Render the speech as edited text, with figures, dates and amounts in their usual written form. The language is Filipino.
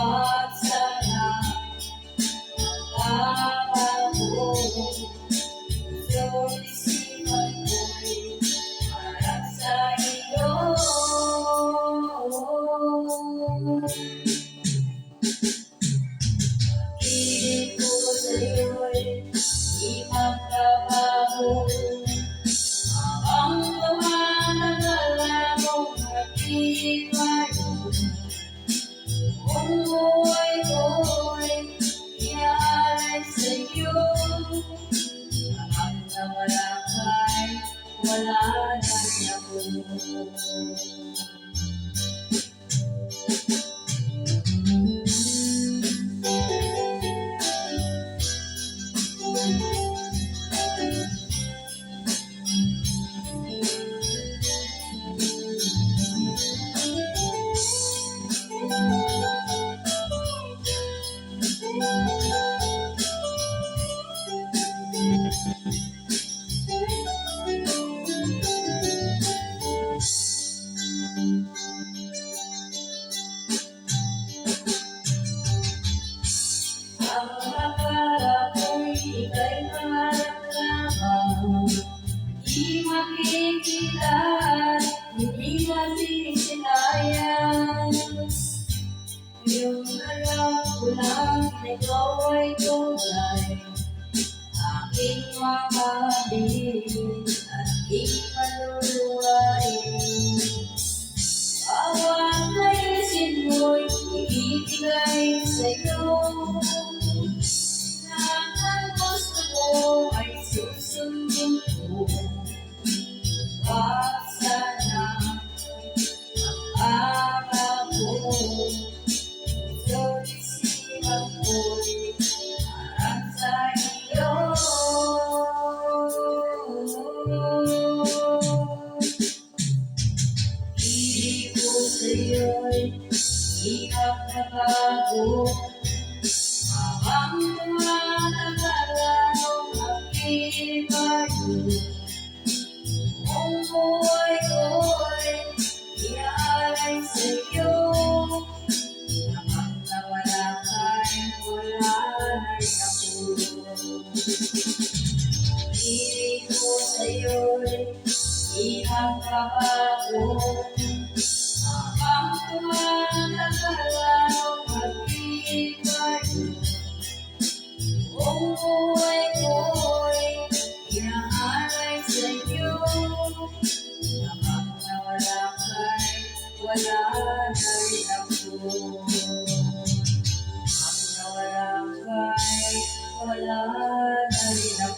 At sana ako puso't isipan ko'y para sa iyo. Pilit ko sa'yo'y ipagbabago ang pamamahala mong nag-iwayo. Kung buhay ko'y iaalay sa'yo, kapag nawala ka'y wala na ako. Ang akala ko'y ika'y pangarap lamang, di makikita at hindi masisilayan. Yung alam ko lang na ikaw ay tunay, aking mamahalin at aking maluluwain. Bawat naisin mo'y ibibigay sa'yo, lahat ng gusto mo ay susundin ko. At sana ako puso't isipan ko'y para sa iyo. Pilit ko sa'yo'y ipagbabago habang tumatagal ang pag-ibayo. Kung buhay ko'y iaalay sa'yo, kapag nawala ka'y wala na ako. Pilit ko sa'yo'y ipagbabago habang tumatagal ang pag-ibayo. Kung buhay ko'y iaalay sa'yo, kapag nawala ka'y wala na rin ako. Kapag nawala ka'y wala na rin ako.